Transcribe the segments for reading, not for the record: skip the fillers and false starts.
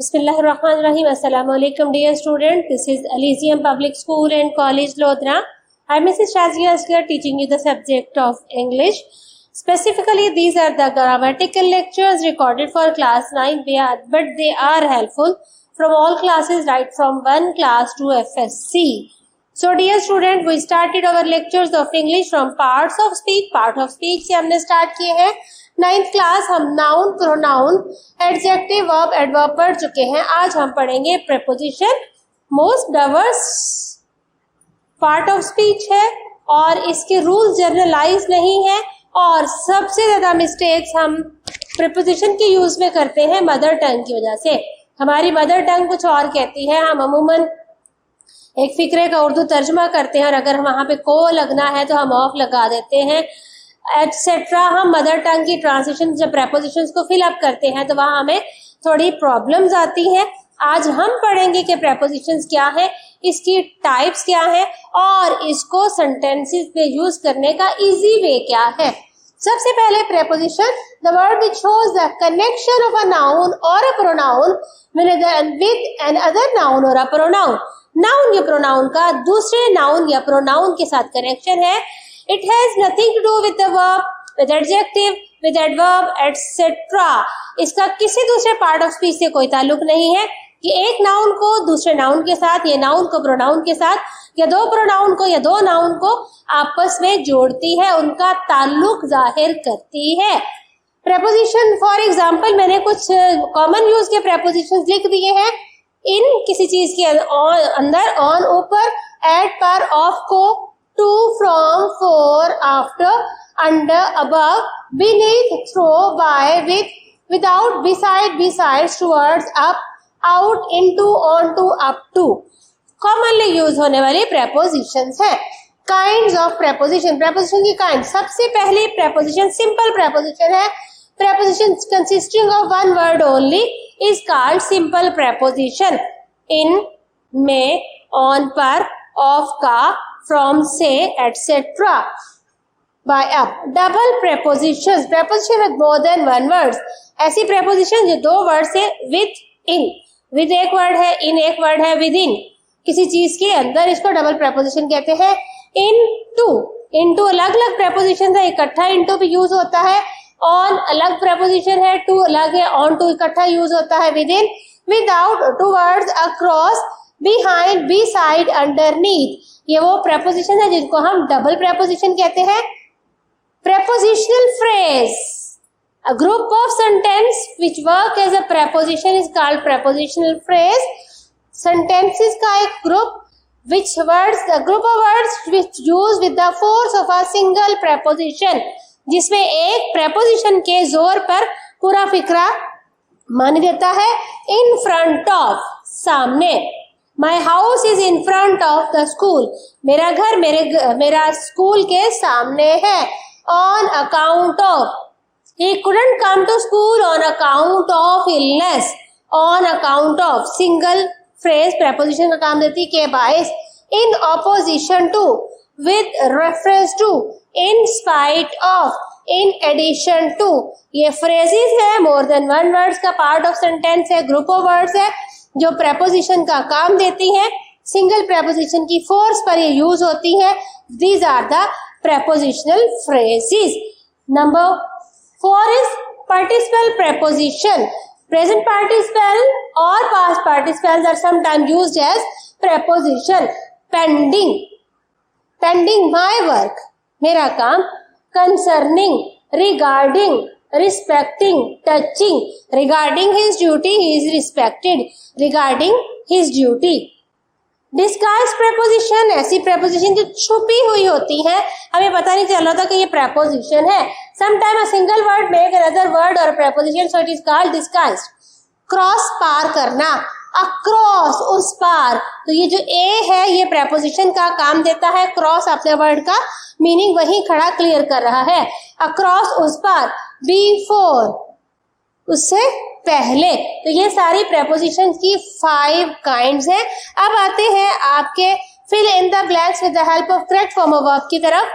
Bismillahirrahmanirrahim. Assalamu alaikum dear student. This is Elysium Public School and College Lodhra. I'm Mrs. Shazia Asghar teaching you the subject of English. Specifically, these are the grammatical lectures recorded for class 9, but they are helpful from all classes right from 1 class to FSC. So dear student, we started our lectures of English from parts of speech. Part of speech से हमने start किए हैं. 9th class हम noun, pronoun, adjective, verb, adverb पढ़ चुके हैं. आज हम पढ़ेंगे preposition. Most diverse part of speech है और इसके रूल्स जनरलाइज नहीं है और सबसे ज्यादा मिस्टेक्स हम प्रेपोजिशन के यूज में करते हैं मदर टंग की वजह से. हमारी मदर टंग कुछ और कहती है, हम अमूमन एक फिक्रे का उर्दू तर्जमा करते हैं और अगर वहां पे को लगना है तो हम ऑफ लगा देते हैं एटसेट्रा. हम मदर टंग की ट्रांसलेशन जब प्रेपोजिशंस को फिल अप करते हैं तो वहां हमें थोड़ी प्रॉब्लम्स आती हैं. आज हम पढ़ेंगे कि प्रेपोजिशंस क्या है, इसकी टाइप्स क्या है और इसको सेंटेंसेस में यूज करने का इजी वे क्या है. सबसे पहले preposition, the word which shows the connection of a noun और a pronoun with another noun और अ प्रोनाउन. नाउन या प्रोनाउन का दूसरे नाउन या प्रोनाउन के साथ कनेक्शन है. It has nothing to do with the verb, with adjective, with adverb, etc. इसका किसी दूसरे पार्ट ऑफ स्पीच से कोई ताल्लुक नहीं है कि एक नाउन को दूसरे नाउन के साथ या नाउन को प्रोनाउन के साथ या दो प्रोनाउन को या दो नाउन को आपस में जोड़ती है, उनका ताल्लुक जाहिर करती है. प्रेपोजिशन फॉर एग्जाम्पल मैंने कुछ कॉमन यूज के प्रेपोजिशन लिख दिए हैं. इन किसी चीज के अंदर, ऑन ऊपर, एट पर, ऑफ को, to, from, for, after, under, above, beneath, through, by, with, without, beside, besides, towards, up, out, into, onto, up to. Commonly use होने वाले prepositions हैं. Kinds of preposition. Preposition की kind. सबसे पहली preposition simple preposition है. Preposition consisting of one word only is called simple preposition. In, में, on पर, of का, from, से, etc. by, up. Double prepositions. Preposition with more than one words. ऐसी preposition जो दो वर्ड से with, in. with एक वर्ड है, in एक वर्ड है, within. किसी चीज के अंदर इसको डबल preposition कहते हैं. into. into अलग अलग preposition है, इकट्ठा into भी यूज होता है. on अलग preposition है, to अलग है, on to इकट्ठा यूज होता है. within, without, towards, across, behind, beside, underneath. ये वो preposition है जिनको हम डबल preposition कहते हैं. Prepositional phrase. A group of sentence which work as a preposition is called prepositional phrase. Sentences का एक group which words, the group of words which use with the force of a single preposition. जिसमें एक preposition के जोर पर पूरा फिक्रा मान देता है. In front of, सामने. My house is in front of the school. मेरा घर मेरा स्कूल के सामने है. On account of. He couldn't come to school on account of illness. On account of. Single phrase preposition का काम देती के बायस. In opposition to. With reference to. In spite of. In addition to. ये phrases है, more than one words का part of sentence है, group of words है जो preposition का काम देती है. सिंगल preposition की force पर ये यूज होती है. These are the prepositional phrases. Number 4 is participle preposition. Present participle or past participles are sometimes used as preposition. Pending. Pending my work. मेरा काम. Concerning. Regarding. Respecting, touching. Regarding his duty, he is respected. Regarding his duty. Disguised preposition, ऐसी preposition जो छुपी हुई होती है, हमें पता नहीं चल रहा था कि ये preposition है. Sometime a single word make another word or a preposition, so it is called disguised. Cross, पार करना. Across, उस पार. तो ये जो a है ये preposition का काम देता है. Cross अपने word का मीनिंग वही खड़ा क्लियर कर रहा है. Across, उस पार. Before, उससे पहले. तो ये सारी prepositions की 5 kinds हैं. अब आते हैं आपके fill in the blanks with the help of correct form of verb की तरफ.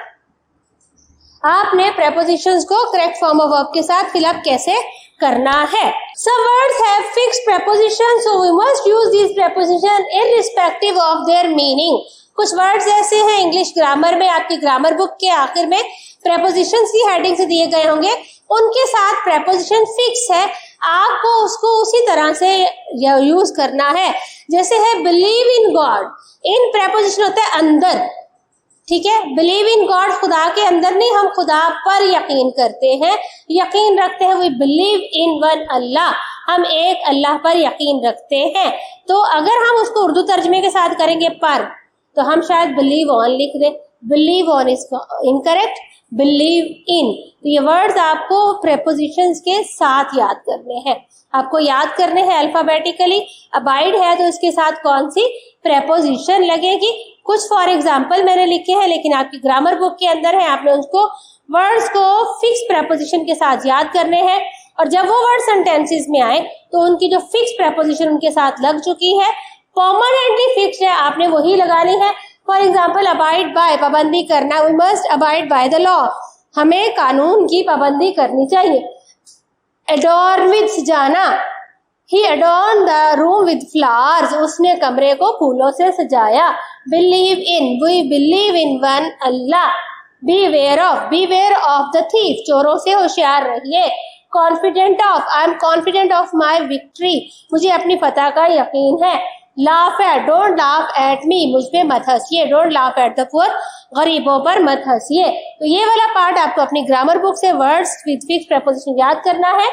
आपने prepositions को correct form of verb के साथ fill up कैसे करना है। Some words have fixed preposition, so we must use these preposition irrespective of their meaning. कुछ वर्ड्स ऐसे हैं इंग्लिश ग्रामर में, आपकी ग्रामर बुक के आखिर में prepositions की हेडिंग से दिए गए होंगे, उनके साथ preposition फिक्स है, आपको उसको उसी तरह से यूज करना है। जैसे है believe in God, in preposition होता है अंदर, ठीक है। बिलीव इन गॉड, खुदा के अंदर नहीं, हम खुदा पर यकीन करते हैं, यकीन रखते हैं। वी बिलीव इन वन अल्लाह, हम एक अल्लाह पर यकीन रखते हैं। तो अगर हम उसको उर्दू तर्जमे के साथ करेंगे पर, तो हम शायद बिलीव ऑन लिख दें। Believe on is incorrect, believe in. तो ये वर्ड्स आपको प्रेपोजिशंस के साथ याद करने हैं, आपको याद करने हैं अल्फाबेटिकली। अबाइड है तो इसके साथ कौन सी प्रेपोजिशन लगेगी। कुछ फॉर एग्जाम्पल मैंने लिखे हैं, लेकिन आपकी ग्रामर बुक के अंदर है, आपने उसको वर्ड्स को फिक्स प्रेपोजिशन के साथ याद करने हैं। और जब वो वर्ड सेंटेंसेस में आए तो उनकी जो फिक्स प्रेपोजिशन उनके साथ लग चुकी है, परमानेंटली फिक्स है, आपने वही लगानी है। फॉर एग्जाम्पल अबाइड बाय, पाबंदी करना, we must abide by the law, हमें कानून की पाबंदी करनी चाहिए। एडोर्न विद, सजाना, he adorn the room with flowers, उसने कमरे को फूलों से सजाया। Believe in, we believe in one Allah. Beware of the thief, चोरों से होशियार रहिए। Confident of, I am confident of my victory, मुझे अपनी फतह का यकीन है। Laugh at, don't laugh at me, मुझ पे मत हंसिए। Don't laugh at the poor, गरीबों पर मत हंसिए। तो ये वाला पार्ट आपको अपनी ग्रामर बुक से वर्ड्स विद फिक्स प्रेपोजिशन याद करना है।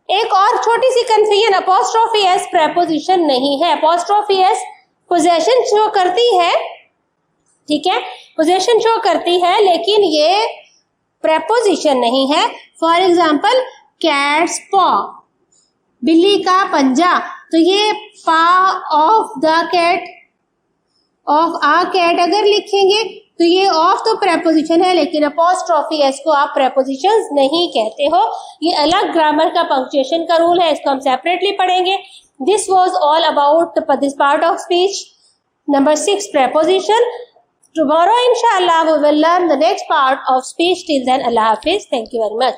एक और छोटी सी कंफ्यूजन, अपोस्ट्रोफी एस प्रेपोजिशन नहीं है। अपोस्ट्रोफी एस पोजेशन शो करती है, ठीक है, पोजेशन शो करती है, लेकिन ये प्रेपोजिशन नहीं है। फॉर एग्जाम्पल कैट्स पॉ, बिल्ली का पंजा, तो ये paw of the cat, of a cat अगर लिखेंगे तो ये ऑफ तो प्रेपोजिशन है, लेकिन अपोस्ट्रोफी एस को आप प्रेपोजिशंस नहीं कहते हो। ये अलग ग्रामर का पंक्चुएशन का रूल है, इसको हम सेपरेटली पढ़ेंगे। This was all about this part of speech number 6, preposition. Tomorrow inshallah we will learn the next part of speech. Till then, Allah Hafiz. Thank you very much.